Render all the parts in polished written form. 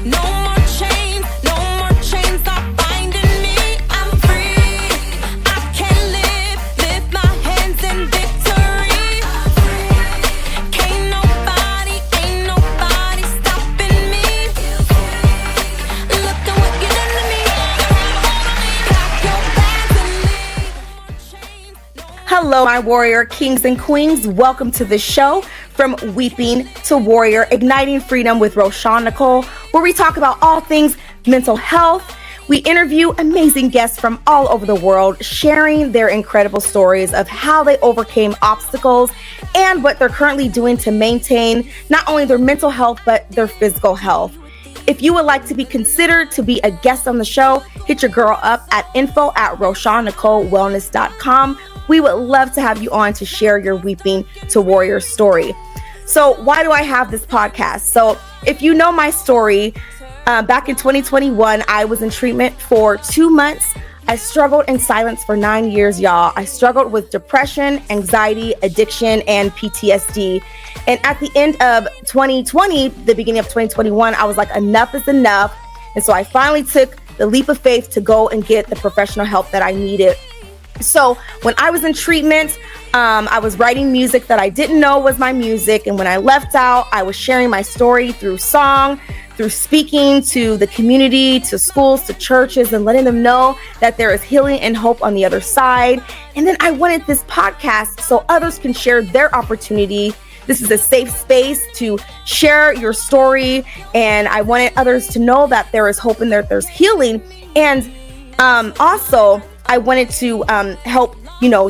No more chains are binding me. I'm free. I can lift my hands in victory. Ain't nobody stopping me. Look at what you done to me. Pack your bags and leave. Hello, my warrior kings and queens. Welcome to the show, From Weeping to Warrior, Igniting Freedom with Roshawn Nicole, where we talk about all things mental health. We interview amazing guests from all over the world, sharing their incredible stories of how they overcame obstacles and what they're currently doing to maintain not only their mental health, but their physical health. If you would like to be considered to be a guest on the show, hit your girl up at info@RoshawnNicoleWellness.com. We would love to have you on to share your Weeping to Warrior story. So why do I have this podcast? So if you know my story, back in 2021, I was in treatment for 2 months. I struggled in silence for 9 years, y'all. I struggled with depression, anxiety, addiction, and PTSD. And at the end of 2020, the beginning of 2021, I was like, enough is enough. And so I finally took the leap of faith to go and get the professional help that I needed. So when I was in treatment, I was writing music that I didn't know was my music. And when I left out, I was sharing my story through song, through speaking to the community, to schools, to churches, and letting them know that there is healing and hope on the other side. And then I wanted this podcast so others can share their opportunity. This is a safe space to share your story. And I wanted others to know that there is hope and there's healing. And also, I wanted to help,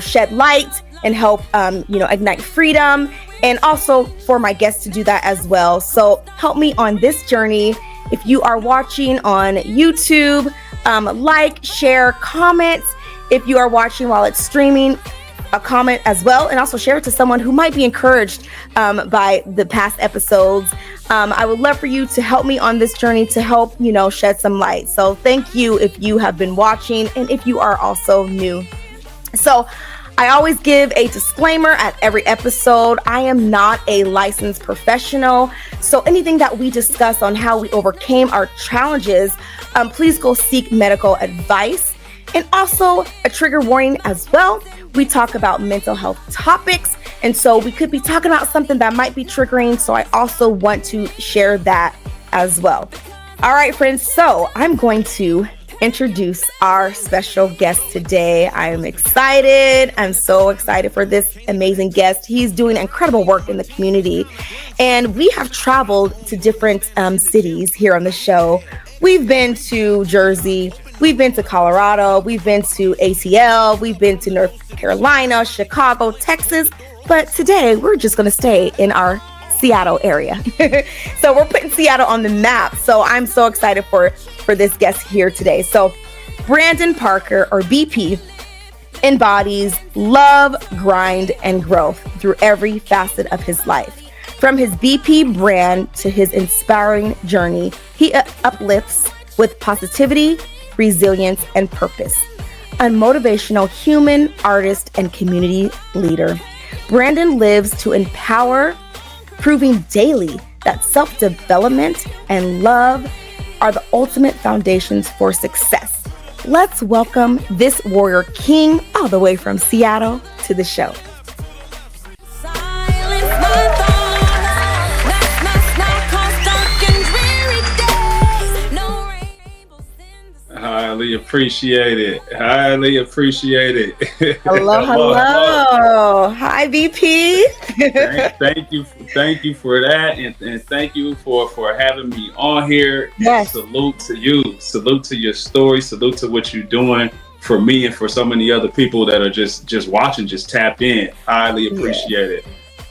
shed light and help, ignite freedom, and also for my guests to do that as well. So help me on this journey. If you are watching on YouTube, like, share, comment. If you are watching while it's streaming, a comment as well, and also share it to someone who might be encouraged by the past episodes. I would love for you to help me on this journey to help, shed some light. So thank you if you have been watching and if you are also new. So I always give a disclaimer at every episode. I am not a licensed professional. So anything that we discuss on how we overcame our challenges, please go seek medical advice. And also a trigger warning as well. We talk about mental health topics. And so we could be talking about something that might be triggering. So I also want to share that as well. All right, friends. So I'm going to introduce our special guest today. I am excited. I'm so excited for this amazing guest. He's doing incredible work in the community. And we have traveled to different cities here on the show. We've been to Jersey. We've been to Colorado. We've been to ATL. We've been to North Carolina, Chicago, Texas. But today we're just going to stay in our Seattle area. So we're putting Seattle on the map. So I'm so excited for this guest here today. So Brandon Parker, or BP, embodies love, grind, and growth through every facet of his life. From his BP brand to his inspiring journey, he uplifts with positivity, resilience, and purpose. A motivational human, artist, and community leader, Brandon lives to empower, proving daily that self-development and love are the ultimate foundations for success. Let's welcome this warrior king all the way from Seattle to the show. Highly appreciate it. Highly appreciate it. Hello. Hi, BP. Thank you for that, and thank you for having me on here. Yes. Salute to you. Salute to your story. Salute to what you're doing for me and for so many other people that are just watching, just tapped in. Highly appreciate it.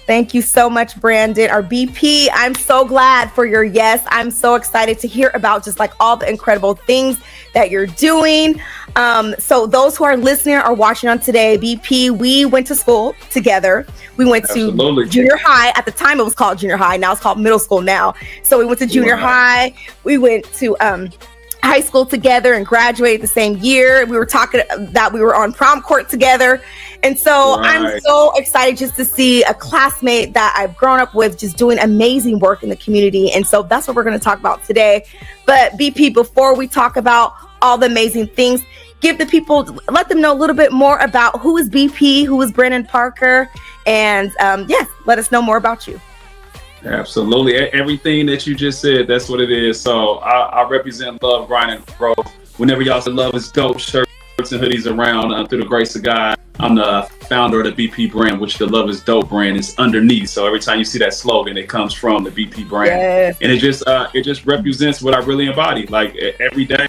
Thank you so much, Brandon, our BP. I'm so glad for your yes. I'm so excited to hear about just like all the incredible things that you're doing. So those who are listening or watching on today, BP, we went to school together. We went to junior high. At the time, it was called junior high. Now it's called middle school now. So we went to junior high. We went to high school together and graduated the same year. We were talking that we were on prom court together. And so I'm so excited just to see a classmate that I've grown up with just doing amazing work in the community. And so that's what we're going to talk about today. But BP, before we talk about all the amazing things, give the people, let them know a little bit more about who is BP, who is Brandon Parker, and yes, let us know more about you. Absolutely. Everything that you just said, that's what it is. So I represent love, grind, and growth. Whenever y'all say love is dope, shirts and hoodies around, through the grace of God, I'm the founder of the BP brand, which the Love is Dope brand is underneath. So every time you see that slogan, it comes from the BP brand. Yes. And it just represents what I really embody. Like every day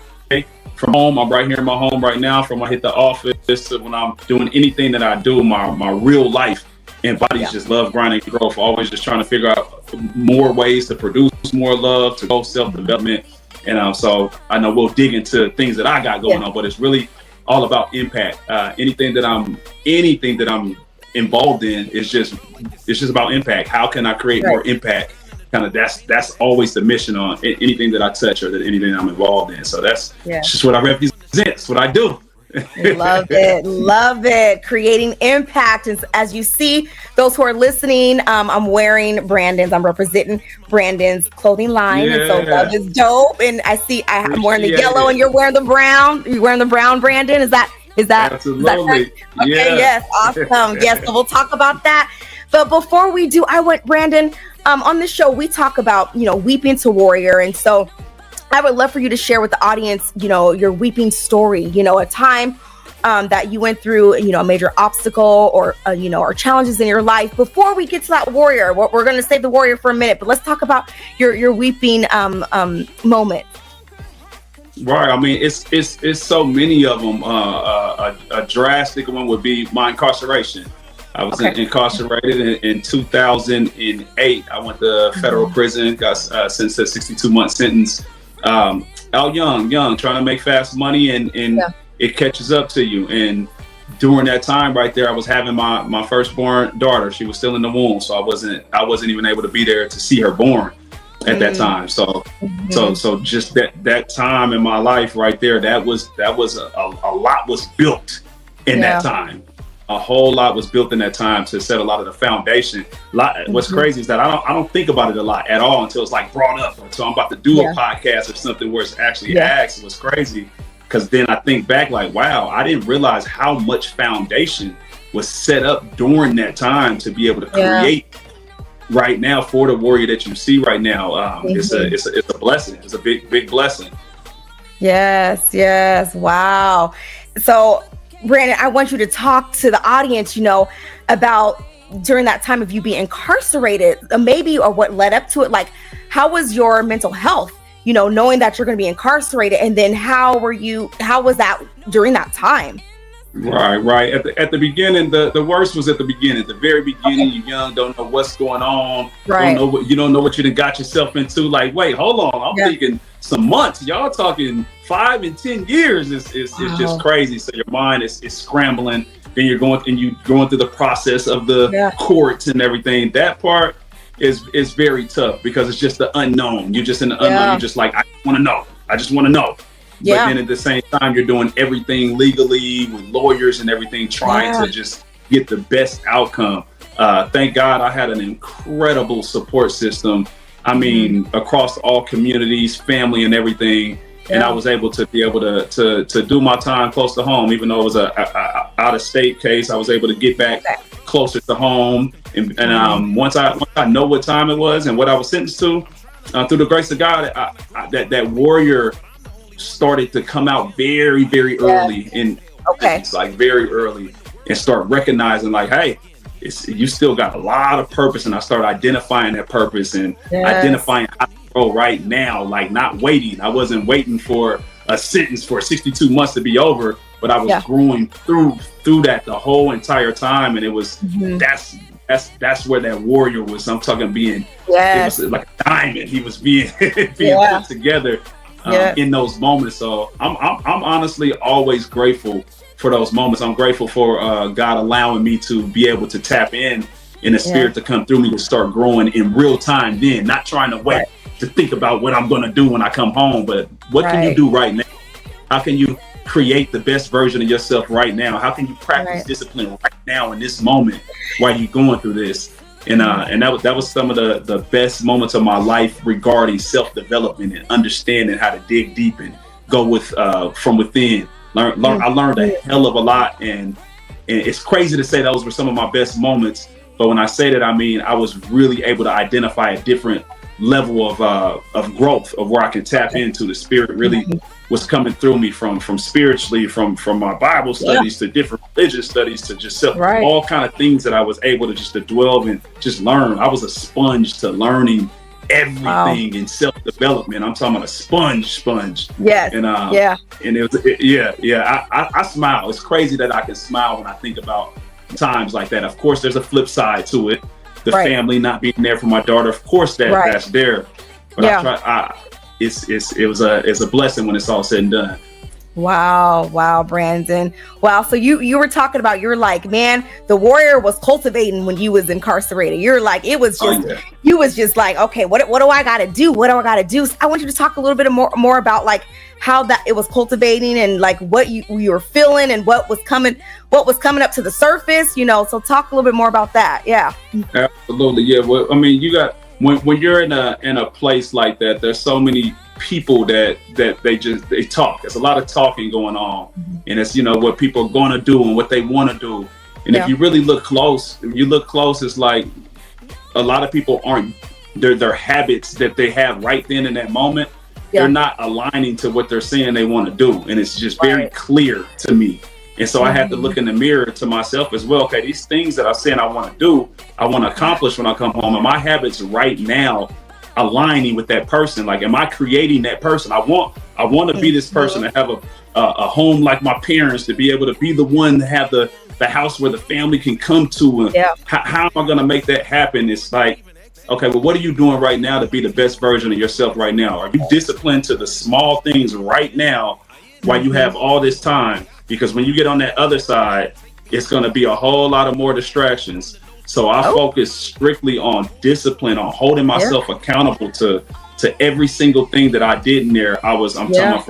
from home, I'm right here in my home right now, from when I hit the office to when I'm doing anything that I do, my real life embodies just love, grind, and growth. Always just trying to figure out more ways to produce more love, to go self-development. And so I know we'll dig into things that I got going on, but it's really all about impact. Anything that I'm involved in is just about impact. How can I create more impact? Kind of that's always the mission on anything that I touch or that anything I'm involved in. So that's just what I represent. That's what I do. Love it. Creating impact. And as you see, those who are listening, I'm representing Brandon's clothing line. And so love is dope. And I'm wearing the yellow and you're wearing the brown. You're wearing the brown, Brandon. Is that absolutely? Is that correct? Okay, yes, awesome. Yes, so we'll talk about that. But before we do, Brandon, on this show, we talk about, weeping to warrior. And so I would love for you to share with the audience, your weeping story, a time that you went through, a major obstacle or challenges in your life. Before we get to that warrior, we're going to save the warrior for a minute, but let's talk about your weeping moment. Right. I mean, it's so many of them. A drastic one would be my incarceration. I was incarcerated in 2008. I went to federal prison, got sentenced to a 62-month sentence. Out young, trying to make fast money, and it catches up to you. And during that time right there, I was having my firstborn daughter. She was still in the womb, so I wasn't even able to be there to see her born at that time. So just that time in my life right there, that was a lot was built in that time. A whole lot was built in that time to set a lot of the foundation. What's crazy is that I don't think about it a lot at all until it's like brought up. So I'm about to do a podcast or something where it's actually asked. It was crazy because then I think back like, wow, I didn't realize how much foundation was set up during that time to be able to create right now for the warrior that you see right now. It's a blessing. It's a big blessing. Yes. Wow. So Brandon, I want you to talk to the audience, about during that time of you being incarcerated, maybe, or what led up to it. Like, how was your mental health, knowing that you're going to be incarcerated? And then how was that during that time? Right. At the beginning, the worst was at the beginning. At the very beginning, you're young, don't know what's going on. Right. You don't know what you done got yourself into. Like, wait, hold on. I'm thinking some months. Y'all talking 5 and 10 years is just crazy. So your mind is scrambling. Then you're going through the process of the courts and everything. That part is very tough because it's just the unknown. You're just in the unknown. You're just like, I just want to know. But then at the same time, you're doing everything legally with lawyers and everything, trying to just get the best outcome. Thank God I had an incredible support system. I mean, across all communities, family and everything. And I was able to to do my time close to home, even though it was a out of state case. I was able to get back closer to home. And once I know what time it was and what I was sentenced to, through the grace of God, that warrior started to come out very, very early. It's like very early, and start recognizing like, hey, you still got a lot of purpose. And I started identifying that purpose and identifying how to grow right now, like not waiting. I wasn't waiting for a sentence for 62 months to be over, but I was growing through that the whole entire time. And it was, that's where that warrior was. I'm talking being, it was like a diamond. He was being put together in those moments. So I'm honestly always grateful for those moments. I'm grateful for God allowing me to be able to tap in the spirit to come through me to start growing in real time, then not trying to wait to think about what I'm going to do when I come home, but what can you do right now? How can you create the best version of yourself right now? How can you practice discipline right now in this moment while you're going through this? And that was some of the best moments of my life regarding self-development and understanding how to dig deep and go with from within. I learned a hell of a lot, and it's crazy to say those were some of my best moments. But when I say that, I mean I was really able to identify a different level of growth, of where I can tap into. The spirit really was coming through me from spiritually, from my Bible studies to different religious studies to just all kind of things that I was able to just to dwell and just learn. I was a sponge to learning everything in self-development. I'm talking about a sponge. Yes. And and it was I smile. It's crazy that I can smile when I think about times like that. Of course, there's a flip side to it. The family not being there for my daughter, of course that's there. But it's a blessing when it's all said and done. Wow, Brandon. Wow. So you were talking about, you're like, man, the warrior was cultivating when you was incarcerated. You're like, it was just, you was just like, okay, what do I got to do? What do I got to do? So I want you to talk a little bit more about like how that it was cultivating and like what you were feeling and what was coming up to the surface, you know, so talk a little bit more about that. Yeah. Absolutely. Yeah. Well, I mean, you got, when you're in a place like that, there's so many people that they talk. There's a lot of talking going on, and it's, you know, what people are going to do and what they want to do. And if you really look close, it's like a lot of people aren't, their habits that they have right then in that moment, they're not aligning to what they're saying they want to do. And it's just very clear to me. And so I had to look in the mirror to myself as well. Okay, these things that I'm saying I want to do, I want to accomplish when I come home. And my habits right now aligning with that person. Like, am I creating that person? I want to be this person, to have a home like my parents, to be able to be the one to have the house where the family can come to. And how am I going to make that happen? It's like, okay, well, what are you doing right now to be the best version of yourself right now? Are you disciplined to the small things right now while you have all this time? Because when you get on that other side, it's going to be a whole lot of more distractions. So I focus strictly on discipline, on holding myself accountable to every single thing that I did in there. I'm talking about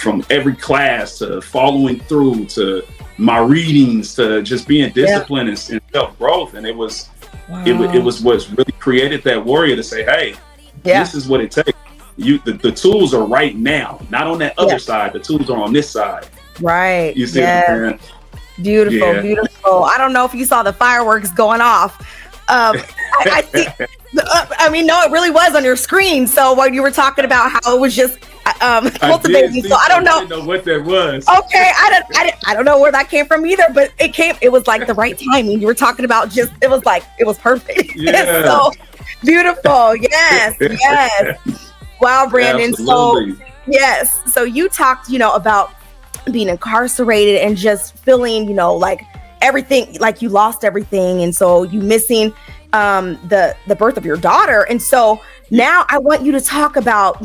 from every class to following through to my readings to just being disciplined and self-growth. And it was what's really created that warrior to say, hey, this is what it takes. The tools are right now, not on that other side. The tools are on this side. Right. You see what I'm saying? Beautiful. I don't know if you saw the fireworks going off. I think, I mean, no, it really was on your screen. So when you were talking about how it was just cultivating, so I don't know. I didn't know what that was. Okay, I don't know where that came from either, but it was like the right timing. You were talking about it was perfect. Yeah. So beautiful. Yes. Wow, Brandon. Absolutely. So you talked, about being incarcerated and just feeling, like everything, like you lost everything, and so you missing the birth of your daughter. And so now I want you to talk about,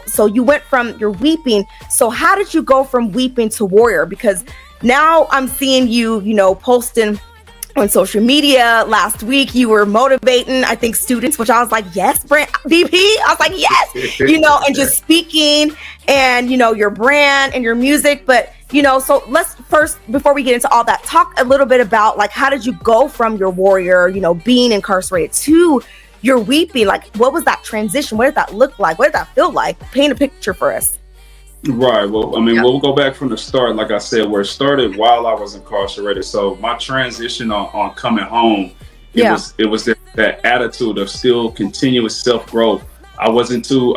so you went from your weeping. So how did you go from weeping to warrior? Because now I'm seeing you, posting on social media. Last week you were motivating, I think, students, which I was like, yes, VP. I was like, yes, and just speaking and, your brand and your music. But, so let's first, before we get into all that, talk a little bit about like, how did you go from your warrior, being incarcerated to your weeping? Like, what was that transition? What did that look like? What did that feel like? Paint a picture for us. Right. Well, I mean, we'll go back from the start. Like I said, where it started while I was incarcerated. So my transition on coming home, it was that attitude of still continuous self-growth. I wasn't too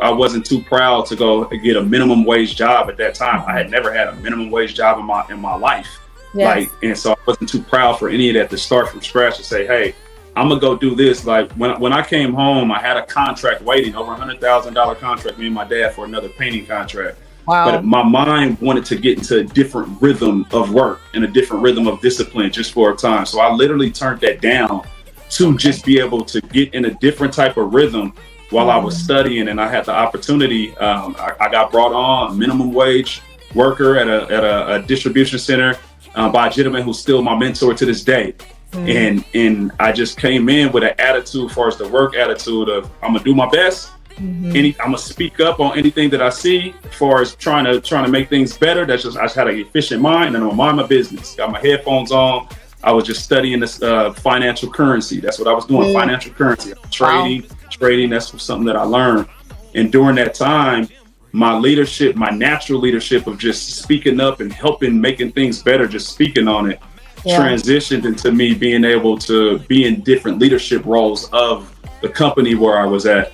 proud to go get a minimum wage job at that time. I had never had a minimum wage job in my life. Yes. And so I wasn't too proud for any of that to start from scratch and say, hey, I'm gonna go do this. Like when I came home, I had a contract waiting, over $100,000 contract, me and my dad, for another painting contract. Wow. But my mind wanted to get into a different rhythm of work and a different rhythm of discipline just for a time. So I literally turned that down to just be able to get in a different type of rhythm while I was studying. And I had the opportunity. I got brought on a minimum wage worker at a distribution center by a gentleman who's still my mentor to this day. And I just came in with an attitude, as far as the work attitude of, I'm gonna do my best. I'm gonna speak up on anything that I see as far as trying to make things better. I just had an efficient mind, and I'm gonna mind my business. Got my headphones on. I was just studying this financial currency. That's what I was doing, financial currency. Trading, that's something that I learned. And during that time, my natural leadership of just speaking up and helping, making things better, just speaking on it, transitioned into me being able to be in different leadership roles of the company where I was at.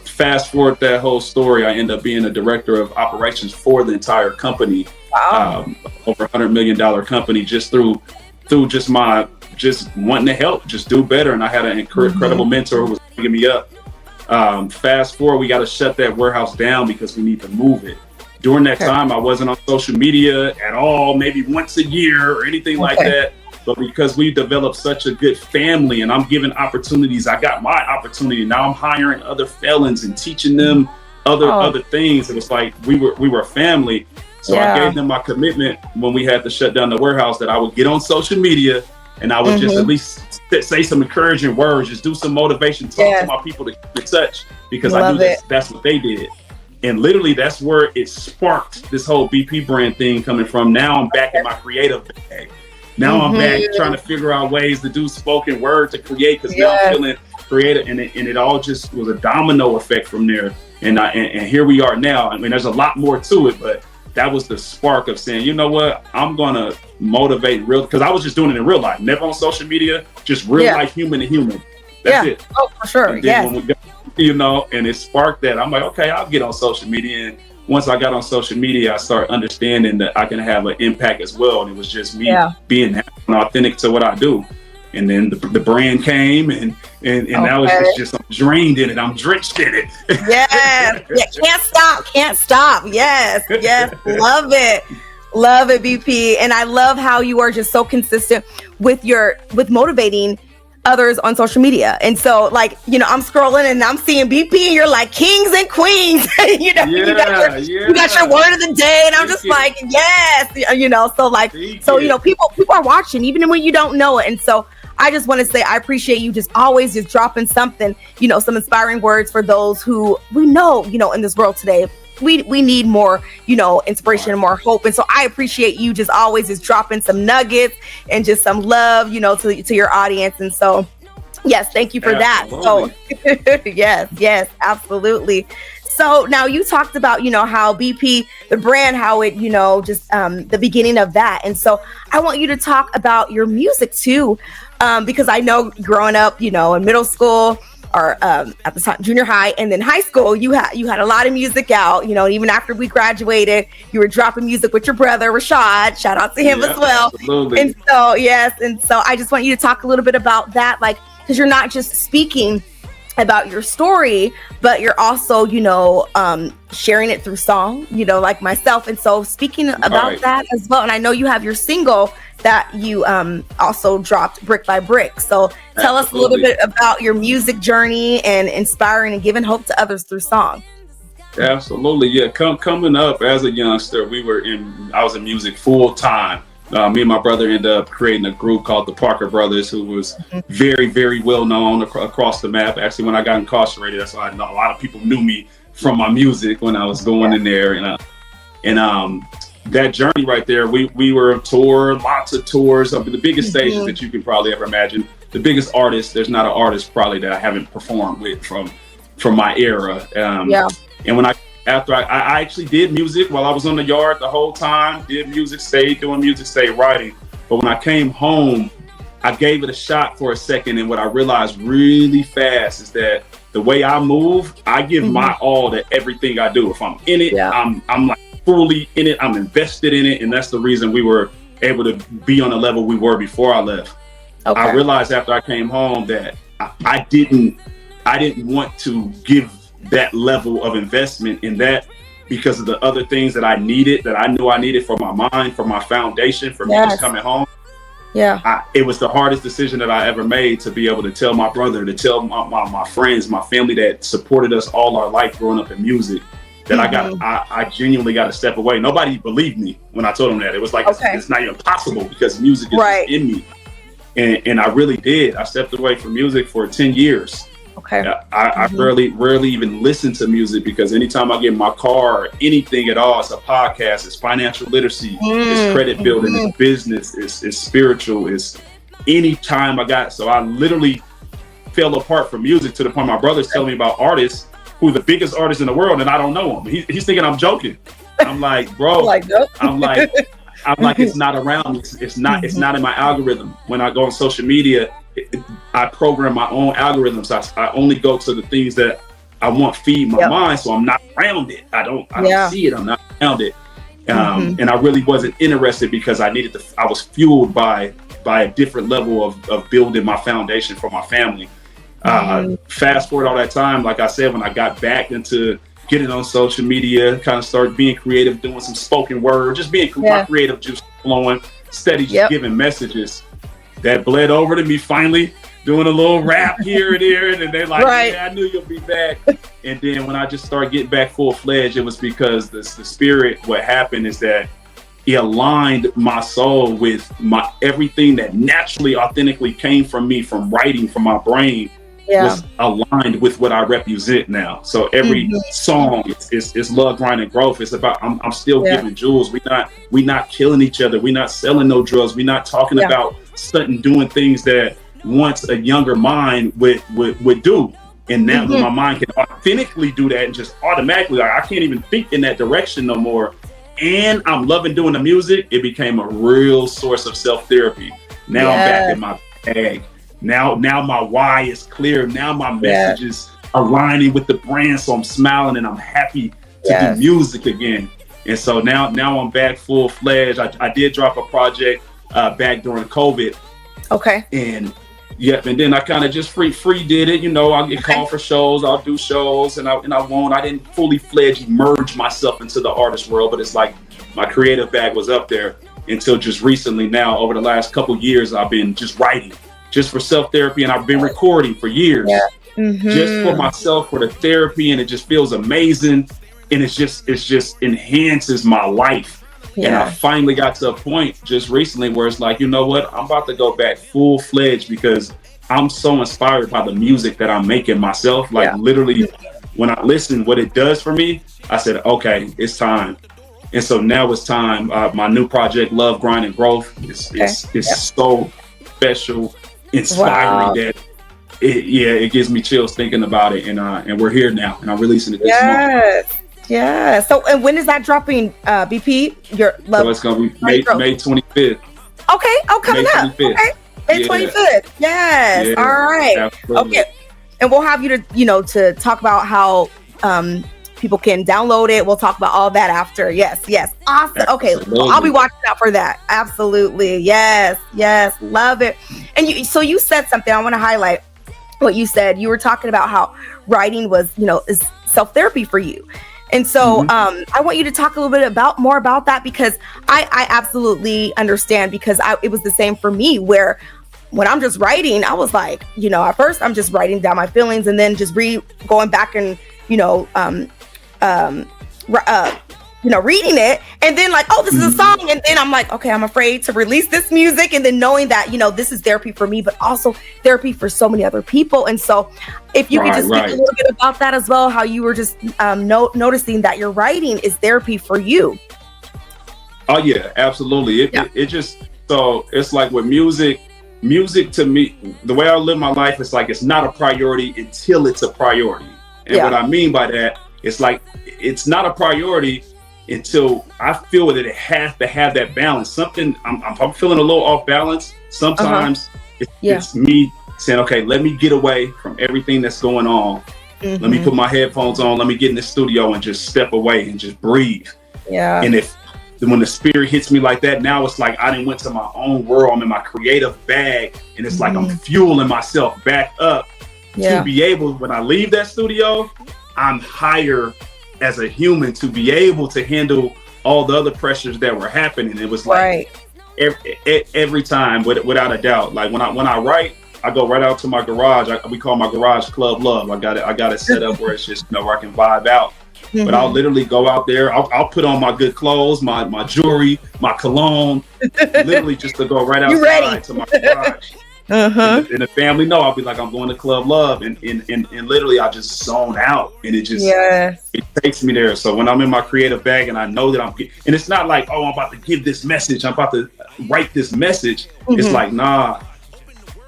Fast forward that whole story, I end up being a director of operations for the entire company. Over $100 million company, just through just wanting to help, just do better. And I had an incredible mentor who was bringing me up. Fast forward, we got to shut that warehouse down because we need to move it. During that time, I wasn't on social media at all, maybe once a year or anything like that. But because we developed such a good family and I'm given opportunities, I got my opportunity. Now I'm hiring other felons and teaching them other things. It was like we were a family. So I gave them my commitment when we had to shut down the warehouse that I would get on social media and I would just at least say some encouraging words, just do some motivation, talk to my people to keep in touch, because I knew that's what they did. And literally that's where it sparked this whole BP brand thing coming from. Now I'm back in my creative bag. Now I'm back trying to figure out ways to do spoken word to create, because now I'm feeling creative, and it all just was a domino effect from there. And here we are now. I mean, there's a lot more to it, but that was the spark of saying, you know what, I'm gonna motivate because I was just doing it in real life, never on social media, just real life, human to human. That's it. Oh, for sure. And then when we got, and it sparked that. I'm like, okay, I'll get on social media. And once I got on social media, I started understanding that I can have an impact as well. And it was just me being authentic to what I do. And then the brand came, and now it's just I'm drained in it. I'm drenched in it. Can't stop. Yes. Love it, BP. And I love how you are just so consistent with motivating others on social media. And so, like, I'm scrolling and I'm seeing BP, and you're like kings and queens. You got your word of the day, and I'm just like, yes. So people are watching even when you don't know it. And so I just want to say I appreciate you just always just dropping something, some inspiring words for those who we know, in this world today. We need more, inspiration and more hope. And so I appreciate you just always just dropping some nuggets and just some love, to your audience. And so, yes, thank you for that. So yes, absolutely. So now you talked about, how BP, the brand, how it, just the beginning of that. And so I want you to talk about your music too, because I know growing up, in middle school, or at the time, junior high, and then high school, you had a lot of music out. Even after we graduated, you were dropping music with your brother Rashad. Shout out to him as well. Absolutely. And so I just want you to talk a little bit about that, like, because you're not just speaking about your story, but you're also sharing it through song, like myself. And so speaking about that as well, and I know you have your single that you also dropped, Brick by Brick. So tell us a little bit about your music journey and inspiring and giving hope to others through song. Absolutely. Yeah. Coming up as a youngster, I was in music full time. Me and my brother ended up creating a group called the Parker Brothers, who was very, very well known across the map. Actually, when I got incarcerated, that's why I know a lot of people knew me from my music when I was going in there. And that journey right there, we were on tour, lots of tours, the biggest stages that you can probably ever imagine. The biggest artists, there's not an artist probably that I haven't performed with from my era. And after I actually did music while I was on the yard the whole time, did music, stayed doing music, stayed writing. But when I came home, I gave it a shot for a second. And what I realized really fast is that the way I move, I give my all to everything I do. If I'm in it, I'm like fully in it. I'm invested in it. And that's the reason we were able to be on the level we were before I left. I realized after I came home that I didn't want to give that level of investment in that, because of the other things that I needed, that I knew I needed for my mind, for my foundation, for me just coming home. It was the hardest decision that I ever made, to be able to tell my brother, to tell my friends, my family that supported us all our life growing up in music, that I genuinely got to step away. Nobody believed me when I told them that. It was like, it's not even possible, because music is in me. And I really did. I stepped away from music for 10 years. Okay. I rarely even listen to music, because anytime I get in my car or anything at all, it's a podcast, it's financial literacy, it's credit building, it's business, it's spiritual, it's any time I got. So I literally fell apart from music to the point my brother's telling me about artists who are the biggest artists in the world, and I don't know them. He's thinking I'm joking. I'm like, bro, Nope. I'm like, it's not around me. It's not in my algorithm. When I go on social media, I program my own algorithms. I only go to the things that I want feed my mind, so I'm not around it. I don't see it. I'm not around it. And I really wasn't interested, because I was fueled by a different level of building my foundation for my family. Fast forward all that time, like I said, when I got back into getting on social media, kind of started being creative, doing some spoken word, just being my creative juice flowing, steady, just giving messages. That bled over to me finally doing a little rap here and there, and they're like, yeah, I knew you'll be back. And then when I just started getting back full-fledged, it was because the spirit, what happened is that it aligned my soul with my everything that naturally, authentically came from me, from writing, from my brain, was aligned with what I represent now. So every song is love, grind, and growth. It's about I'm still giving jewels. We not killing each other. We not selling no drugs. We not talking about stunting, doing things that once a younger mind would do. And now my mind can authentically do that, and just automatically, like, I can't even think in that direction no more. And I'm loving doing the music. It became a real source of self-therapy. Now I'm back in my bag. Now my why is clear. Now my message is aligning with the brand, so I'm smiling and I'm happy to do music again. And so now I'm back full-fledged. I did drop a project back during COVID. Okay. And then I kind of just free did it. You know, I'll get called for shows. I'll do shows, and I won't. I didn't fully fledged merge myself into the artist world, but it's like my creative bag was up there until just recently. Now, over the last couple years, I've been just writing, just for self-therapy, and I've been recording for years, just for myself, for the therapy, and it just feels amazing, and it just enhances my life. And I finally got to a point just recently where it's like, you know what, I'm about to go back full-fledged, because I'm so inspired by the music that I'm making myself. Like literally, when I listen, what it does for me, I said, okay, it's time. And so now it's time. My new project, Love, Grind, and Growth, is so special, inspiring that it gives me chills thinking about it. And we're here now, and I'm releasing it this month. Yeah. So, and when is that dropping, BP? Your Love? So it's gonna be May 25th. Okay. Oh, coming up. Okay. May 25th. Yes. All right. Absolutely. Okay. And we'll have you to talk about how people can download it. We'll talk about all that after. Yes. Awesome. Okay. Well, I'll be watching out for that. Absolutely. Yes. Love it. And you said something I want to highlight. What you said, you were talking about how writing was, is self-therapy for you. And so I want you to talk a little bit more about that, because I absolutely understand, because it was the same for me, where when I'm just writing, I was like, at first I'm just writing down my feelings, and then just going back and, reading it, and then like, oh, this is a song, and then I'm like, okay, I'm afraid to release this music, and then knowing that this is therapy for me, but also therapy for so many other people. And so if you could just speak a little bit about that as well, how you were just noticing that your writing is therapy for you. Oh yeah, absolutely. It just, so it's like with music to me, the way I live my life, it's like it's not a priority until it's a priority. And what I mean by that, it's like it's not a priority until I feel that it has to have that balance. Something I'm feeling a little off balance. Sometimes it's me saying, okay, let me get away from everything that's going on. Let me put my headphones on. Let me get in the studio and just step away and just breathe. Yeah. And when the spirit hits me like that, now it's like I done went to my own world. I'm in my creative bag, and it's like I'm fueling myself back up to be able, when I leave that studio, I'm higher as a human to be able to handle all the other pressures that were happening. It was like every time, without a doubt. Like when I write, I go right out to my garage. We call my garage Club Love. I got it set up where it's just where I can vibe out. But I'll literally go out there. I'll put on my good clothes, my jewelry, my cologne, literally just to go right outside to my garage And the family know. I'll be like, I'm going to Club Love, and literally I just zone out, and it just it takes me there. So when I'm in my creative bag and I know that and it's not like, oh, I'm about to give this message, I'm about to write this message. It's like, nah,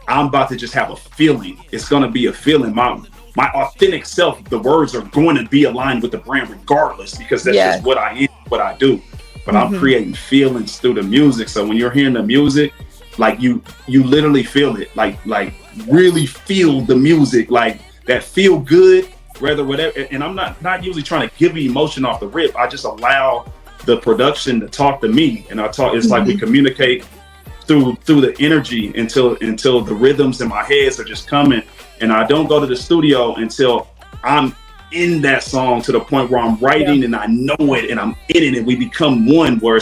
I'm about to just have a feeling. It's gonna be a feeling. My authentic self, the words are going to be aligned with the brand regardless, because that's just what I am, what I do. But I'm creating feelings through the music. So when you're hearing the music, like you literally feel it, like really feel the music, like that feel good, whatever. And I'm not usually trying to give you emotion off the rip. I just allow the production to talk to me, and it's like we communicate through the energy until the rhythms in my heads are just coming. And I don't go to the studio until I'm in that song to the point where I'm writing and I know it and I'm in it, and we become one, where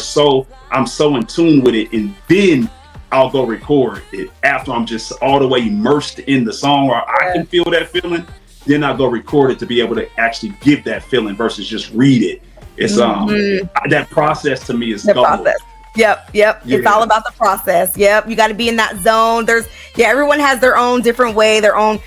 I'm so in tune with it, and then I'll go record it after I'm just all the way immersed in the song, or I can feel that feeling. Then I'll go record it to be able to actually give that feeling versus just read it. It's that process to me is the process. Yep. It's all about the process. Yep. You got to be in that zone. Everyone has their own different way, their own,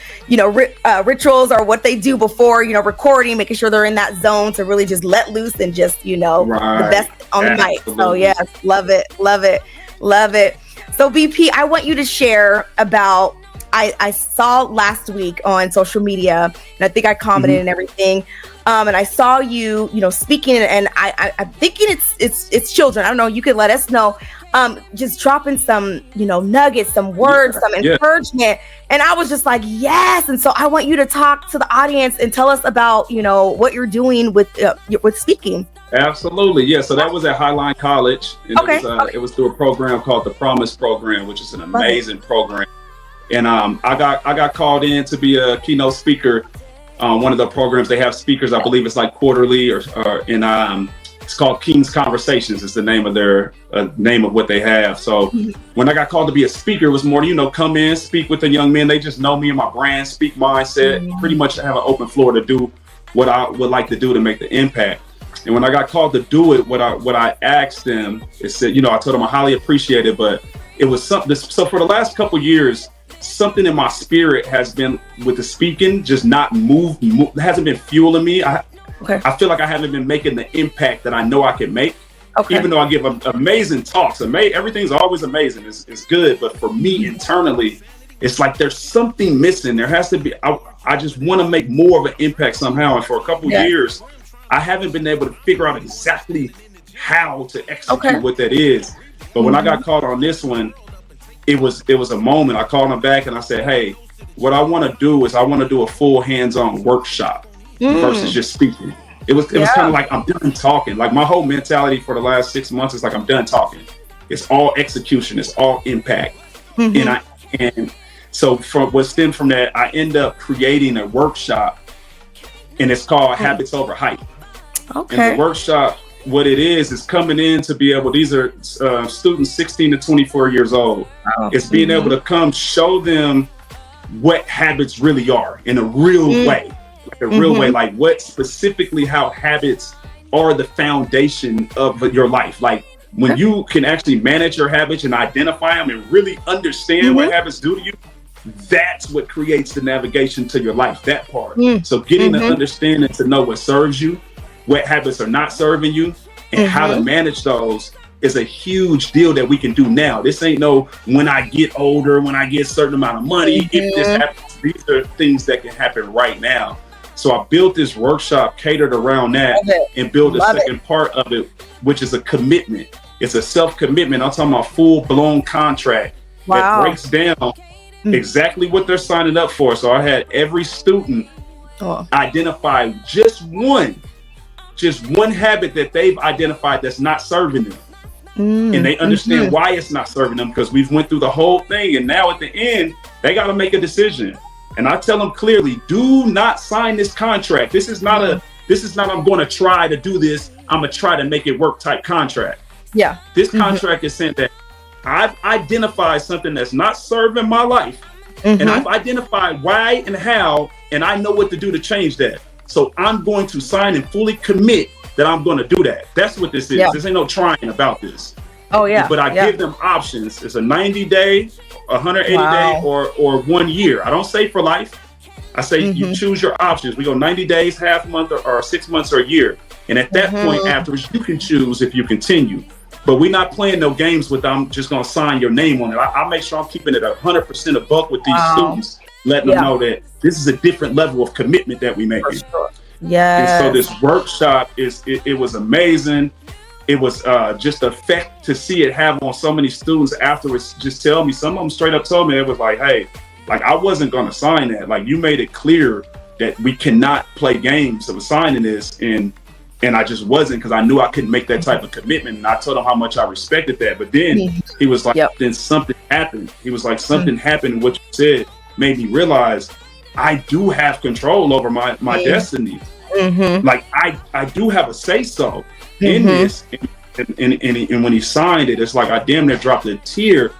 rituals, or what they do before, recording, making sure they're in that zone to really just let loose and just, the best on the mic. So yes, love it. So BP, I want you to share about, I saw last week on social media, and I think I commented and everything. And I saw you, speaking, and I'm thinking it's children. I don't know. You could let us know. Just dropping some, nuggets, some words, some encouragement. And I was just like, yes. And so I want you to talk to the audience and tell us about, what you're doing with speaking. Absolutely. Yeah. So that was at Highline College. And it was through a program called the Promise Program, which is an amazing program. And I got called in to be a keynote speaker. One of the programs, they have speakers, I believe it's like quarterly, or it's called King's Conversations. It's the name of their name of what they have. So when I got called to be a speaker, it was more, come in, speak with the young men. They just know me and my brand, speak mindset, pretty much have an open floor to do what I would like to do to make the impact. And when I got called to do it, what I asked them is said, I told them I highly appreciate it, but it was something. So for the last couple years, something in my spirit has been with the speaking, just not hasn't been fueling me. I feel like I haven't been making the impact that I know I can make. Even though I give amazing talks, everything's always amazing. It's good, but for me internally, it's like there's something missing. There has to be. I just want to make more of an impact somehow. And for a couple years, I haven't been able to figure out exactly how to execute what that is. But when I got caught on this one, it was a moment. I called him back and I said, hey, what I want to do is I want to do a full hands-on workshop versus just speaking. It was kind of like, I'm done talking. Like my whole mentality for the last 6 months is like, I'm done talking. It's all execution. It's all impact. And so from what stemmed from that, I end up creating a workshop, and it's called Habits Over Hype. And the workshop, what it is coming in to be able, these are students 16 to 24 years old. It's being able to come show them what habits really are in a real way, like a real way, like what specifically how habits are the foundation of your life. Like when you can actually manage your habits and identify them and really understand what habits do to you, that's what creates the navigation to your life, that part. So getting the understanding to know what serves you, what habits are not serving you, and how to manage those is a huge deal that we can do now. This ain't no when I get older, when I get a certain amount of money, if this happens. These are things that can happen right now. So I built this workshop catered around that and built a second part of it, which is a commitment. It's a self-commitment. I'm talking about full-blown contract that breaks down exactly what they're signing up for. So I had every student identify just one habit that they've identified that's not serving them. And they understand why it's not serving them, because we've went through the whole thing. And now at the end, they got to make a decision. And I tell them clearly, do not sign this contract. This is not I'm going to try to do this. I'm going to try to make it work type contract. This contract is saying that I've identified something that's not serving my life. And I've identified why and how, and I know what to do to change that. So I'm going to sign and fully commit that I'm going to do that. That's what this is. This ain't no trying about this. But I give them options. It's a 90-day 180 day or 1 year. I don't say for life. I say you choose your options. We go 90 days, half month, or 6 months, or a year. And at that point afterwards, you can choose if you continue. But we're not playing no games with I'm just going to sign your name on it. I make sure I'm keeping it 100% a buck with these students, letting them know that this is a different level of commitment that we make. Sure. Yeah. And so this workshop it was amazing. It was just the effect to see it have on so many students afterwards. Just tell me, some of them straight up told me, it was like, hey, like I wasn't going to sign that. Like you made it clear that we cannot play games of signing this. And I just wasn't, because I knew I couldn't make that type of commitment. And I told him how much I respected that. But then he was like, then something happened. He was like, something happened. What you said made me realize I do have control over my destiny. Like I do have a say so in this. And when he signed it, it's like I damn near dropped a tear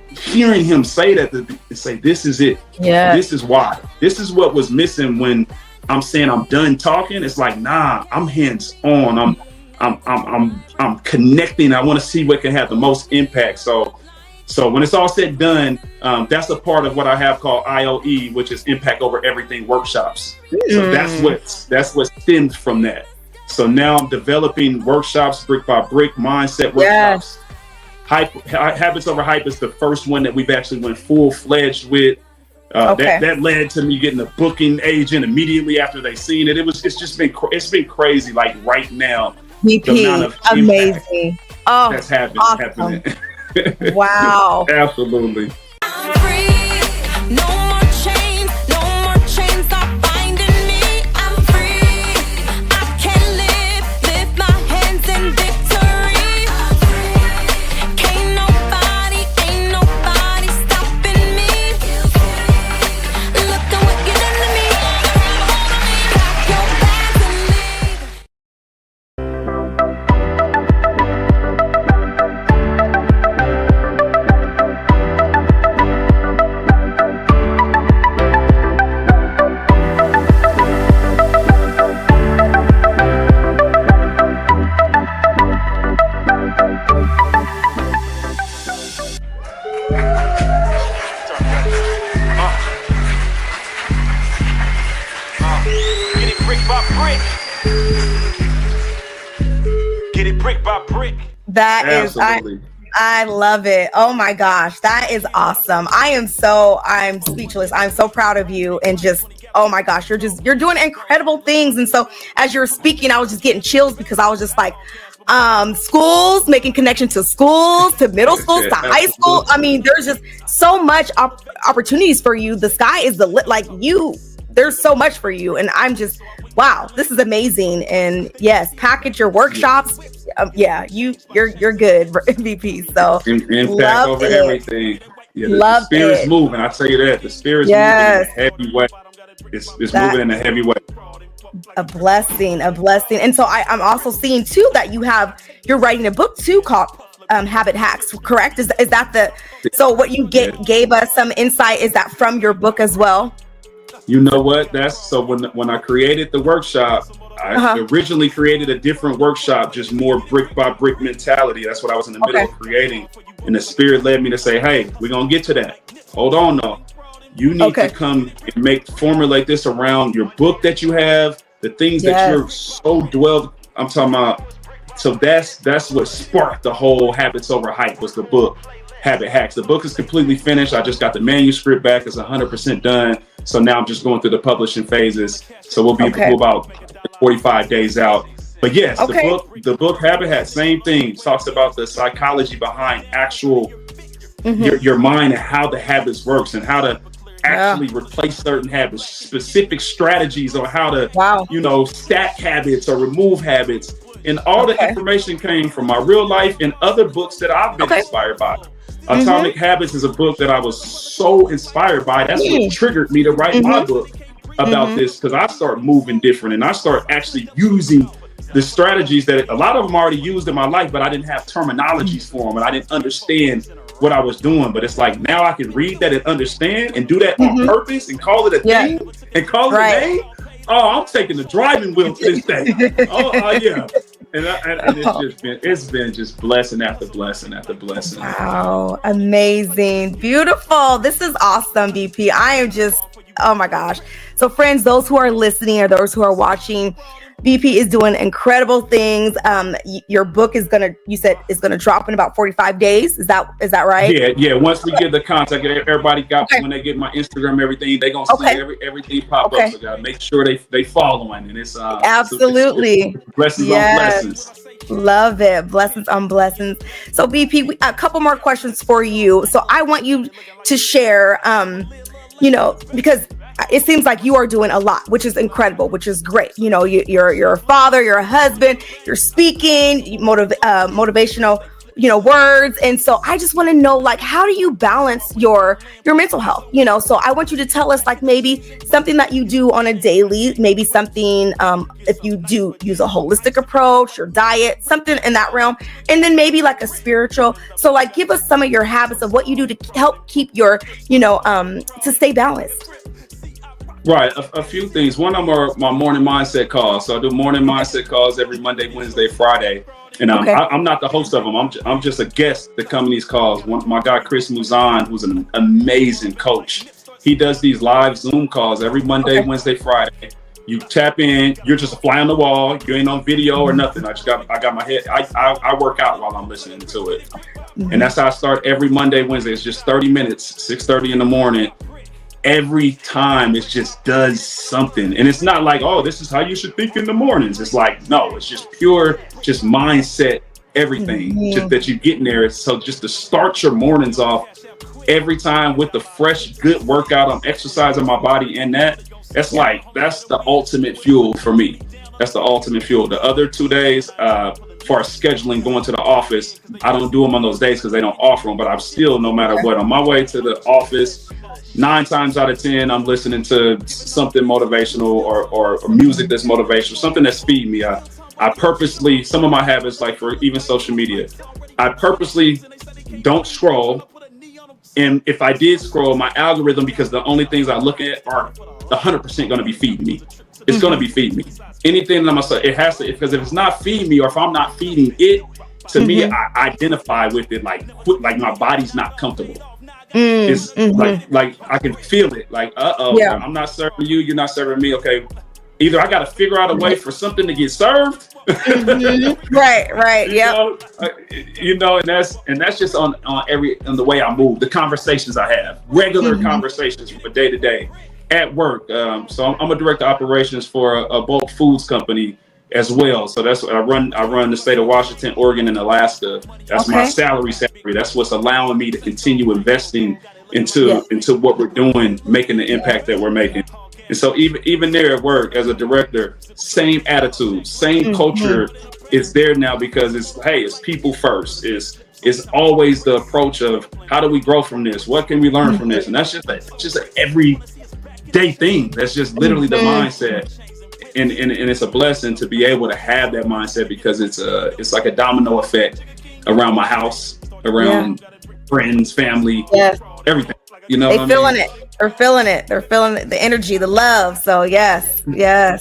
hearing him say that, to say, this is it. Yeah. This is why. This is what was missing when I'm saying I'm done talking. It's like, nah, I'm hands on. I'm connecting. I want to see what can have the most impact. So when it's all said and done, that's a part of what I have called IOE, which is Impact Over Everything workshops. So that's what stems from that. So now I'm developing workshops, brick by brick, mindset workshops. Habits Over Hype is the first one that we've actually went full-fledged with. That led to me getting a booking agent immediately after they seen it. It's been crazy. Like right now, the amount of amazing. That's happening. Wow. Absolutely. I'm free. No more chains are binding me. I'm free. I can lift my hands in victory. I'm free. Ain't nobody stopping me. Look at what you done to me. Pack your bags and leave. Get it brick by brick. Get it brick by brick. That is, I love it. Oh my gosh, that is awesome. I'm speechless. I'm so proud of you, and just, oh my gosh, you're doing incredible things. And so as you're speaking, I was just getting chills, because I was just like, schools, making connection to schools, to middle schools, to high school. I mean, there's just so much opportunities for you. The sky is the lit, like you, there's so much for you. And I'm just, wow, this is amazing. And yes, package your workshops. You're good, MVP. So impact over everything. Yeah, the spirit's moving. I tell you that the spirit's moving in a heavy way. It's moving in a heavy way. A blessing. And so I'm also seeing too that you're writing a book too called Habit Hacks, correct? Is that so what you gave us some insight, is that from your book as well? You know what? That's so when I created the workshop, I originally created a different workshop, just more brick by brick mentality. That's what I was in the middle of creating. And the spirit led me to say, hey, we're going to get to that. Hold on though. You need to come and formulate this around your book that you have, the things that you're so dwelled. I'm talking about. So that's what sparked the whole Habits Over Hype, was the book Habit Hacks. The book is completely finished. I just got the manuscript back. It's 100% done. So now I'm just going through the publishing phases. So we'll be about 45 days out. But yes, the book Habit Hacks, same thing. Talks about the psychology behind actual your mind and how the habits works, and how to actually replace certain habits, specific strategies on how to, stack habits or remove habits. And all the information came from my real life and other books that I've been inspired by. Atomic Habits is a book that I was so inspired by. That's what triggered me to write my book about this, because I start moving different and I start actually using the strategies that a lot of them already used in my life, but I didn't have terminologies for them and I didn't understand what I was doing. But it's like, now I can read that and understand and do that on purpose and call it a thing and call it a name. Oh, I'm taking the driving wheel to this thing. And it's been just blessing after blessing after blessing. Wow, amazing, beautiful. This is awesome, BP. I am just, oh my gosh. So friends, those who are listening or those who are watching, BP is doing incredible things. Your book is you said is gonna drop in about 45 days. Is that right? Yeah. Once we get the contact, everybody got when they get my Instagram, everything, they gonna see everything pop up. So gotta make sure they following, and it's absolutely it's blessings on blessings. Love it. Blessings on blessings. So BP, a couple more questions for you. So I want you to share, because it seems like you are doing a lot, which is incredible, which is great. You're a father, you're a husband, you're speaking, motivational, words. And so I just want to know, like, how do you balance your mental health? So I want you to tell us, like, maybe something that you do on a daily, maybe something, if you do use a holistic approach, your diet, something in that realm, and then maybe like a spiritual. So like, give us some of your habits of what you do to help keep your, to stay balanced. Right, a few things. One of them are my morning mindset calls. So I do morning mindset calls every Monday, Wednesday, Friday, and I'm not the host of them. I'm just a guest that come in these calls. My guy Chris Muzan, who's an amazing coach, he does these live Zoom calls every Monday, Wednesday, Friday. You tap in. You're just a fly on the wall. You ain't on video or nothing. I got my head. I work out while I'm listening to it, and that's how I start every Monday, Wednesday. It's just 30 minutes, 6:30 in the morning. Every time it just does something, and it's not like, oh, this is how you should think in the mornings. It's like, no, it's just pure, just mindset, everything just that you get in there. So just to start your mornings off every time with the fresh, good workout, I'm exercising my body, and that's the ultimate fuel for me. That's the ultimate fuel. The other 2 days, for scheduling, going to the office, I don't do them on those days because they don't offer them, but I'm still, no matter what, on my way to the office, 9 times out of 10, I'm listening to something motivational or music that's motivational, something that's feeding me. I purposely, some of my habits, like for even social media, I purposely don't scroll. And if I did scroll, my algorithm, because the only things I look at are 100% going to be feeding me. It's going to be feeding me. Anything that I'm going to say, it has to, because if it's not feeding me, or if I'm not feeding it, to me, I identify with it like my body's not comfortable. It's like I can feel it. Like, I'm not serving you, you're not serving me. Okay, either I got to figure out a way for something to get served. Right. And that's just on the way I move, the conversations I have, regular conversations from day to day at work. So I'm a director of operations for a bulk foods company as well. So that's what I run the state of Washington, Oregon, and Alaska. That's my salary. That's what's allowing me to continue investing into what we're doing, making the impact that we're making. And so even there at work as a director, same attitude, same culture is there now, because it's people first. It's always the approach of, how do we grow from this? What can we learn from this? And that's just an everyday thing. That's just literally the mindset. And it's a blessing to be able to have that mindset, because it's like a domino effect around my house, around friends, family, everything. They're feeling it. They're feeling it. They're feeling the energy, the love. So yes. Yeah.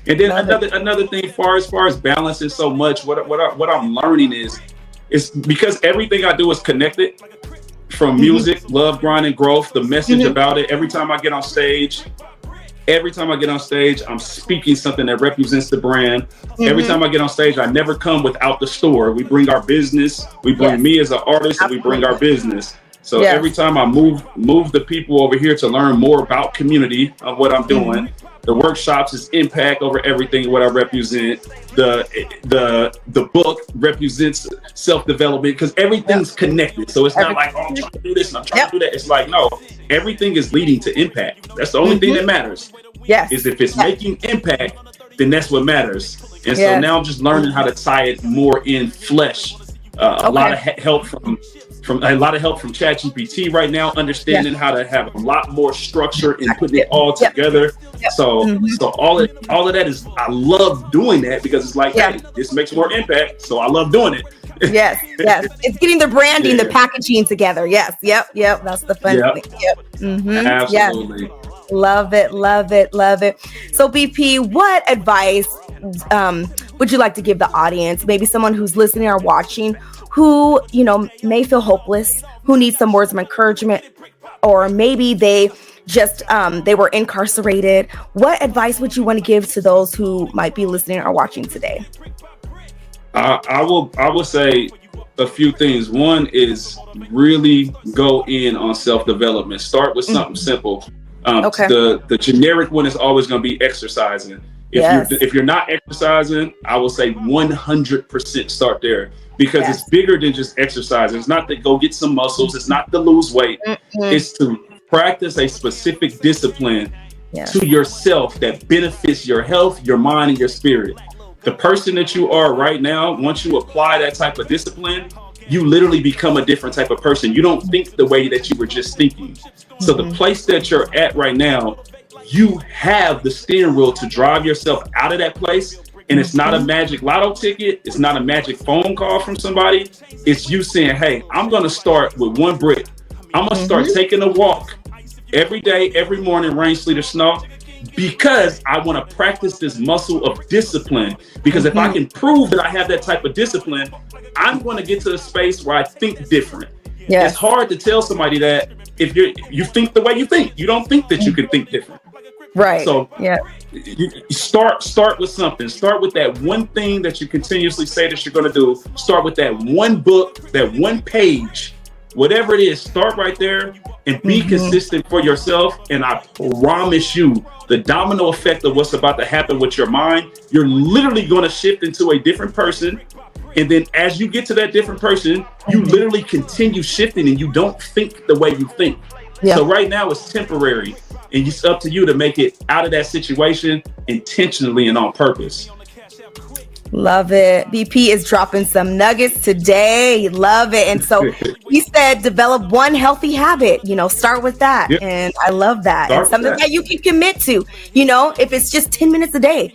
And then another thing, as far as balance is so much. What I'm learning is because everything I do is connected, from music, love, grind, and growth. The message about it. Every time I get on stage, I'm speaking something that represents the brand. Every time I get on stage, I never come without the store. We bring our business. We bring me as an artist, and we bring our business. So every time I move the people over here to learn more about community of what I'm doing. The workshops is impact over everything what I represent. The book represents self-development, because everything's connected. So it's not like, I'm trying to do this and I'm trying to do that. It's like, no, everything is leading to impact. That's the only thing that matters. Is if it's making impact, then that's what matters. And so now I'm just learning how to tie it more in flesh. A lot of help from ChatGPT right now, understanding how to have a lot more structure and putting it all together. So all of that is, I love doing that, because it's like, hey, this makes more impact, so I love doing it. Yes. It's getting the branding, the packaging together. Yes. Yep. That's the fun thing. Absolutely. Love it. So BP, what advice would you like to give the audience, maybe someone who's listening or watching, who, you know, may feel hopeless, who needs some words of encouragement, or maybe they just they were incarcerated? What advice would you want to give to those who might be listening or watching today? I will say a few things. One is really go in on self-development. Start with something simple. The generic one is always going to be exercising. If you're not exercising, I will say 100% start there, because it's bigger than just exercising. It's not to go get some muscles. It's not to lose weight. It's to practice a specific discipline to yourself that benefits your health, your mind, and your spirit. The person that you are right now, once you apply that type of discipline, you literally become a different type of person. You don't think the way that you were just thinking. So the place that you're at right now, you have the steering wheel to drive yourself out of that place. And it's not a magic lotto ticket. It's not a magic phone call from somebody. It's you saying, hey, I'm going to start with one brick. I'm going to start taking a walk every day, every morning, rain, sleet, or snow, because I want to practice this muscle of discipline. Because if I can prove that I have that type of discipline, I'm going to get to a space where I think different. It's hard to tell somebody that if you think the way you think. You don't think that you can think different. Right. So you start with something. Start with that one thing that you continuously say that you're going to do. Start with that one book, that one page, whatever it is. Start right there and be consistent for yourself. And I promise you, the domino effect of what's about to happen with your mind, you're literally going to shift into a different person. And then as you get to that different person, you literally continue shifting and you don't think the way you think. So right now it's temporary, and it's up to you to make it out of that situation intentionally and on purpose. Love it. BP is dropping some nuggets today. Love it. And so he said, develop one healthy habit, you know, start with that. And I love that. And something that you can commit to, you know, if it's just 10 minutes a day,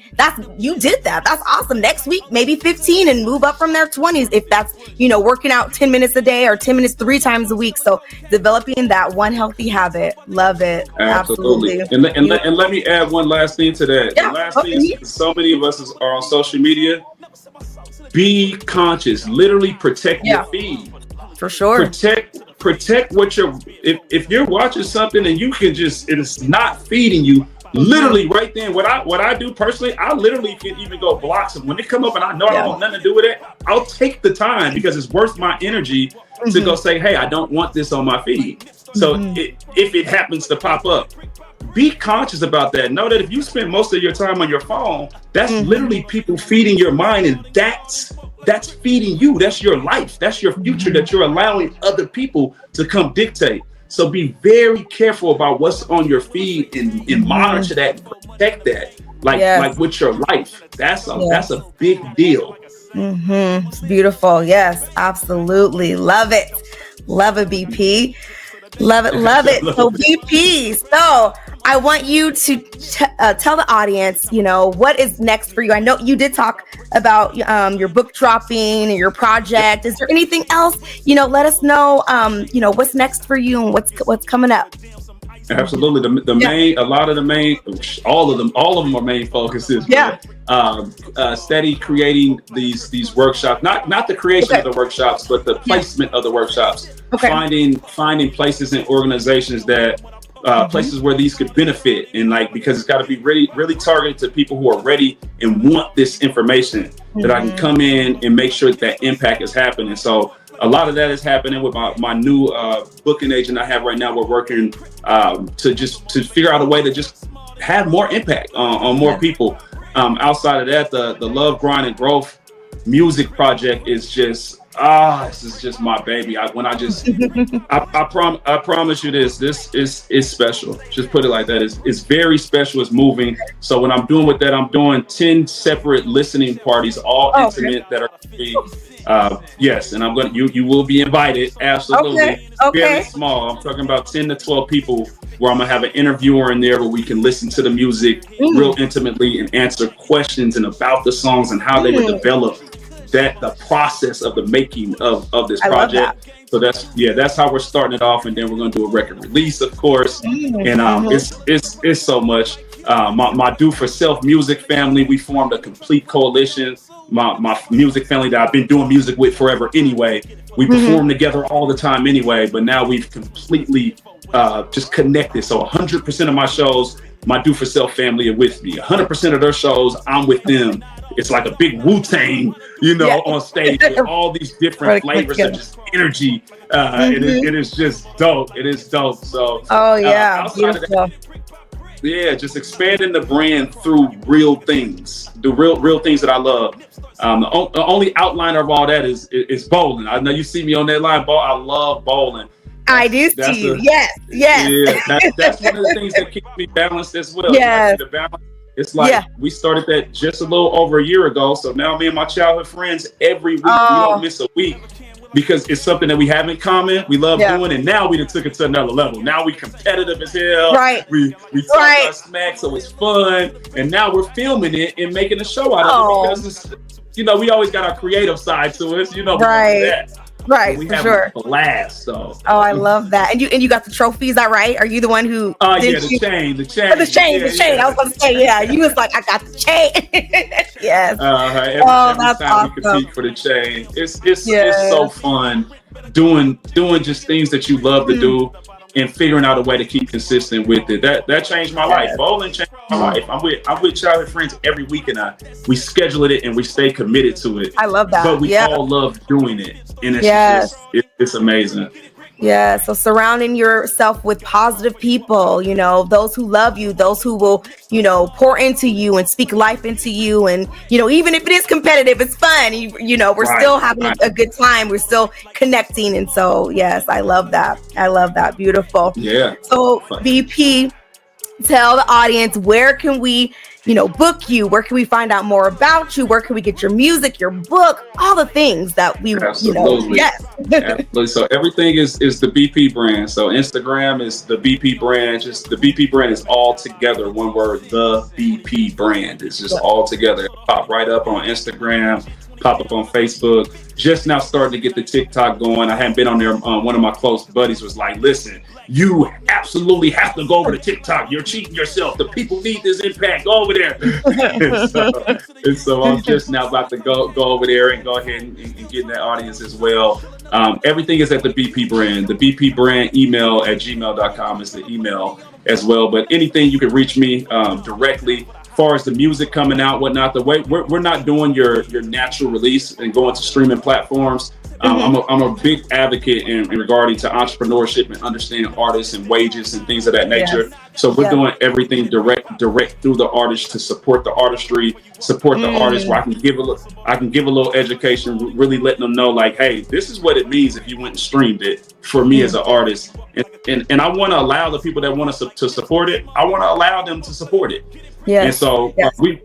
you did that. That's awesome. Next week, maybe 15 and move up from their 20s. If that's, you know, working out 10 minutes a day or 10 minutes 3 times a week. So developing that one healthy habit. Love it. Absolutely. And let me add one last thing to that. The last thing is, so many of us are on social media. Be conscious. Literally protect your feed. For sure. Protect what if you're watching something and you can just, it's not feeding you, literally right then. What I do personally, I literally can even go block them. When they come up and I know I don't want nothing to do with it, I'll take the time because it's worth my energy to go say, hey, I don't want this on my feed. So if it happens to pop up, be conscious about that. Know that if you spend most of your time on your phone, that's literally people feeding your mind, and that's feeding you. That's your life. That's your future that you're allowing other people to come dictate. So be very careful about what's on your feed and monitor that, protect that, like with your life. That's a big deal. It's beautiful. Yes, absolutely. Love it. Love it, BP. Love it. So BP, so I want you to tell the audience, you know, what is next for you. I know you did talk about your book dropping and your project. Is there anything else? You know, let us know, you know, what's next for you and what's coming up. Absolutely. All of them are main focuses. Steady creating these workshops, not the creation of the workshops, but the placement of the workshops. Finding places and organizations that places where these could benefit, and because it's got to be really targeted to people who are ready and want this information, that I can come in and make sure that impact is happening. So a lot of that is happening with my new booking agent I have right now. We're working to figure out a way to just have more impact on more people. Outside of that, the Love, Grind, and Growth music project is just this is just my baby. I promise you this is special. Just put it like that. It's very special. It's moving. So what I'm doing with that, I'm doing 10 separate listening parties, all intimate, that are free. Yes, and you will be invited. Absolutely. Very small. I'm talking about 10 to 12 people, where I'm gonna have an interviewer in there where we can listen to the music real intimately and answer questions and about the songs and how they were developed. The process of the making of this project. So that's how we're starting it off, and then we're going to do a record release, of course. And it's so much. My Do For Self music family, we formed a complete coalition. My music family that I've been doing music with forever anyway. We perform together all the time anyway, but now we've completely just connected. So 100% of my shows, my Do For Self family are with me. 100% of their shows, I'm with them. It's like a big Wu-Tang, on stage with all these different flavors of just energy. It is just dope. It is dope. So, beautiful. Just expanding the brand through real things, the real things that I love. The only outliner of all that is bowling. I know you see me on that line, I love bowling. I do see you. Yes. Yeah, that's one of the things that keeps me balanced as well. Yes. The balance. It's like we started that just a little over a year ago. So now me and my childhood friends, every week, we don't miss a week because it's something that we have in common. We love doing, and now we took it to another level. Now we competitive as hell. Right. We talk our smack, so it's fun. And now we're filming it and making a show out of it because it's, we always got our creative side to us. That. Right, we for have sure. a blast. So. Oh, I love that. And you got the trophy, is that right? Are you the one who? The chain. The chain. I was going to say, you was like, I got the chain. Yes. Every time awesome. we compete for the chain, it's so fun doing just things that you love to do and figuring out a way to keep consistent with it. That changed my life. Bowling changed my life. I'm with childhood friends every week, and we schedule it and we stay committed to it. I love that. But we all love doing it, and it's amazing. Yeah, so surrounding yourself with positive people, those who love you, those who will, pour into you and speak life into you. And, even if it is competitive, it's fun. We're still having a good time. We're still connecting. And so, yes, I love that. Beautiful. Yeah. So BP, tell the audience, where can we book you? Where can we find out more about you? Where can we get your music, your book, all the things that we, Absolutely. Absolutely. So everything is the BP brand. So Instagram is the BP brand. Just the BP brand is all together. One word, the BP brand. It's just all together. Pop right up on Instagram, pop up on Facebook. Just now starting to get the TikTok going. I hadn't been on there. One of my close buddies was like, listen, you absolutely have to go over to TikTok. You're cheating yourself. The people need this impact. Go over there. and so I'm just now about to go over there and go ahead and get in that audience as well. Everything is at the BP brand. The BP brand email at gmail.com is the email as well. But anything you can reach me directly. As far as the music coming out, whatnot, the way we're not doing your natural release and going to streaming platforms. I'm a big advocate in regarding to entrepreneurship and understanding artists and wages and things of that nature. So we're doing everything direct through the artist to support the artistry, support the artist. Where I can give a little education, really letting them know like, hey, this is what it means if you went and streamed it for me as an artist. And I want to allow the people that want us to support it. I want to allow them to support it. And so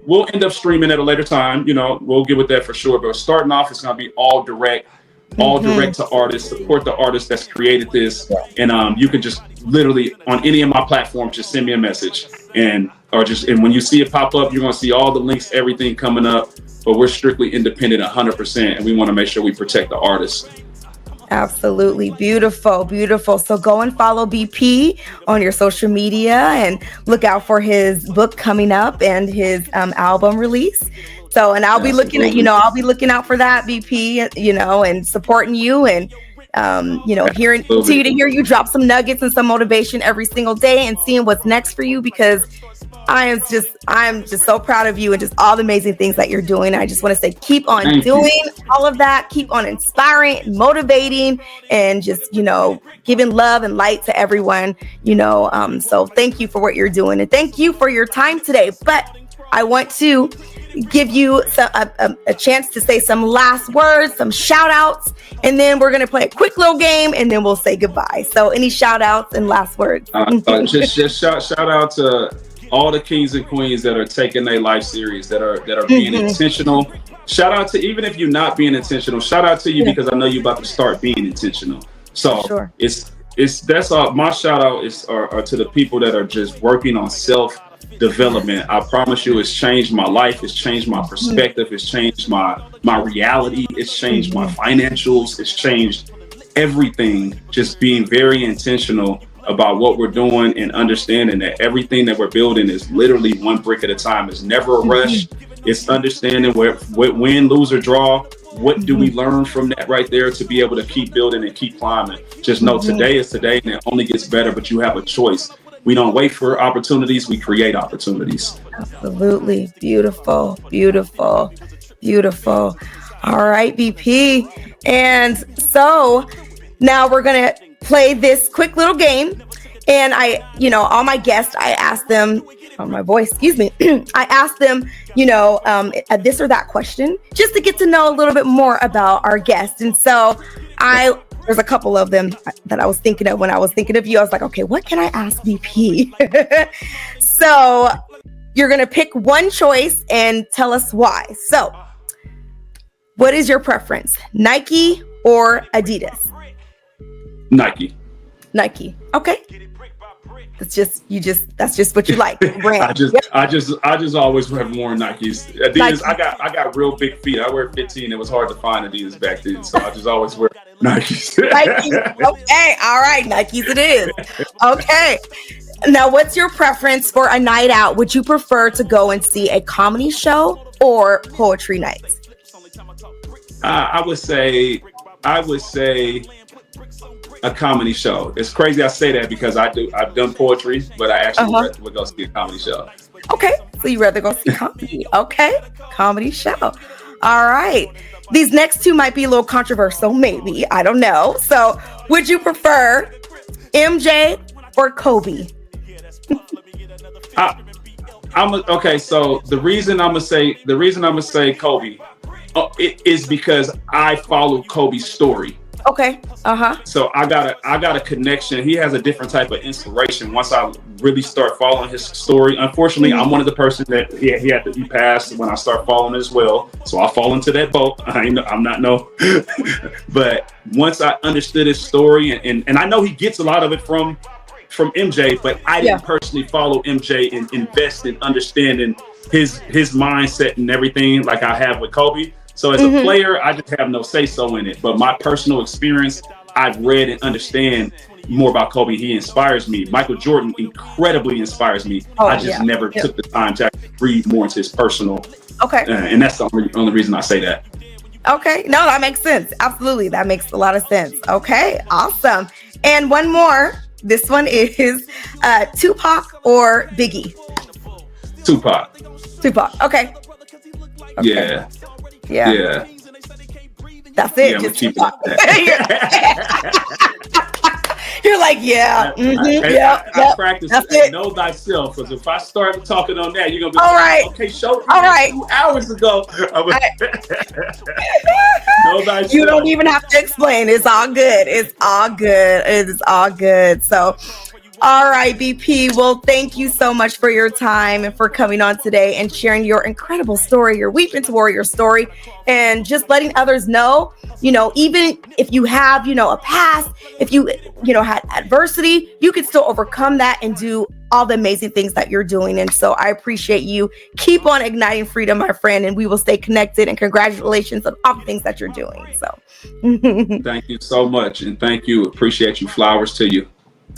we'll end up streaming at a later time. We'll get with that for sure. But starting off, it's going to be all direct to artists, support the artist that's created this. And you can just literally on any of my platforms, just send me a message and when you see it pop up, you're going to see all the links, everything coming up. But we're strictly independent 100%. And we want to make sure we protect the artists. Absolutely. Beautiful. So go and follow BP on your social media and look out for his book coming up and his album release. So, and I'll be looking at, I'll be looking out for that, BP, and supporting you and, continue to hear you drop some nuggets and some motivation every single day and seeing what's next for you, because I'm just so proud of you and just all the amazing things that you're doing. I just want to say, keep on doing all of that. Keep on inspiring, motivating, and just, giving love and light to everyone, so thank you for what you're doing and thank you for your time today. But I want to give you a chance to say some last words, some shout outs, and then we're going to play a quick little game and then we'll say goodbye. So any shout outs and last words? Just shout out to all the kings and queens that are taking their life serious, that are being intentional. Shout out to, even if you're not being intentional, shout out to you because I know you're about to start being intentional. So that's all. My shout out are to the people that are just working on self-development. I promise you, it's changed my life. It's changed my perspective. It's changed my reality. It's changed my financials. It's changed everything. Just being very intentional about what we're doing and understanding that everything that we're building is literally one brick at a time. It's never a rush. It's understanding where win, lose, or draw. What do we learn from that right there to be able to keep building and keep climbing? Just know today is today, and it only gets better, but you have a choice. We don't wait for opportunities, we create opportunities. Absolutely. Beautiful, beautiful, beautiful. All right, BP. And so now we're going to play this quick little game. And all my guests, I asked them, I asked them, this or that question, just to get to know a little bit more about our guest. And so there's a couple of them that I was thinking of when I was thinking of you. I was like, okay, what can I ask BP? So you're going to pick one choice and tell us why. So what is your preference, Nike or Adidas? Nike. Okay. That's just what you like. Brand. I just always have worn Nikes. Adidas, Nike. I got real big feet. I wear 15. It was hard to find Adidas back then, so I just always wear Nikes. Okay, all right, Nikes it is. Okay. Now, what's your preference for a night out? Would you prefer to go and see a comedy show or poetry nights? I would say a comedy show. It's crazy I say that because I've done poetry, but I actually would go see a comedy show. Okay, so you rather go see comedy. Okay, comedy show. All right. These next two might be a little controversial, maybe. I don't know. So would you prefer MJ or Kobe? Okay, so the reason I'm gonna say Kobe it is because I followed Kobe's story. Okay. So I got a connection. He has a different type of inspiration once I really start following his story. Unfortunately, I'm one of the person that he had to be passed when I start following as well. So I fall into that boat. I'm not no. But once I understood his story, and I know he gets a lot of it from MJ, but I didn't personally follow MJ and invest in understanding his mindset and everything like I have with Kobe. So as a player, I just have no say so in it. But my personal experience, I've read and understand more about Kobe. He inspires me. Michael Jordan incredibly inspires me. I just never took the time to read more into his personal. Okay. And that's the only reason I say that. Okay. No, that makes sense. Absolutely. That makes a lot of sense. Okay. Awesome. And one more. This one is Tupac or Biggie? Tupac. Okay. Yeah. That's it. Yeah, just keep it like that. You're like, I practice know thyself, because if I start talking on that, you're gonna be all right. Okay, show me all right. 2 hours ago. Know thyself. You don't even have to explain. It's all good. It's all good. So, all right, BP. Well, thank you so much for your time and for coming on today and sharing your incredible story, your Weeping to Warrior story, and just letting others know, even if you have, a past, if you had adversity, you can still overcome that and do all the amazing things that you're doing. And so I appreciate you. Keep on igniting freedom, my friend, and we will stay connected, and congratulations on all the things that you're doing. So thank you so much. And thank you. Appreciate you. Flowers to you.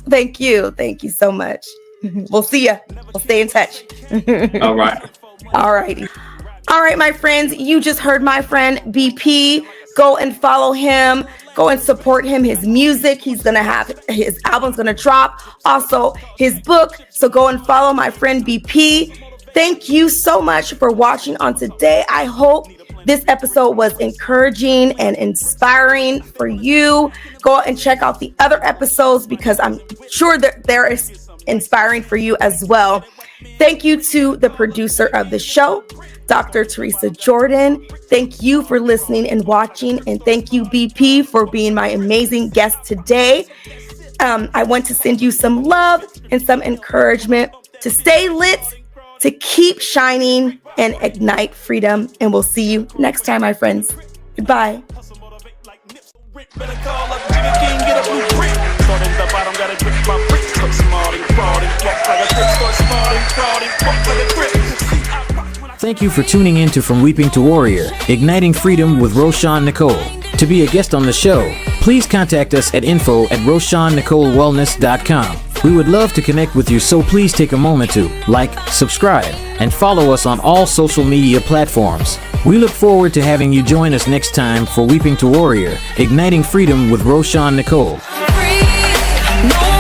Thank you. Thank you so much. We'll see you. We'll stay in touch. All right. All righty. All right, my friends, you just heard my friend BP. Go and follow him. Go and support him. His music, he's going to have his album's going to drop. Also, his book. So go and follow my friend BP. Thank you so much for watching on today. I hope this episode was encouraging and inspiring for you. Go and check out the other episodes because I'm sure that they're inspiring for you as well. Thank you to the producer of the show, Dr. Teresa Jordan. Thank you for listening and watching. And thank you, BP, for being my amazing guest today. I want to send you some love and some encouragement to stay lit, to keep shining and ignite freedom. And we'll see you next time, my friends. Goodbye. Thank you for tuning in to From Weeping to Warrior, Igniting Freedom with Roshawn Nicole. To be a guest on the show, please contact us at info@RoshawnNicoleWellness.com. We would love to connect with you, so please take a moment to like, subscribe, and follow us on all social media platforms. We look forward to having you join us next time for Weeping to Warrior, Igniting Freedom with Roshawn Nicole. free. No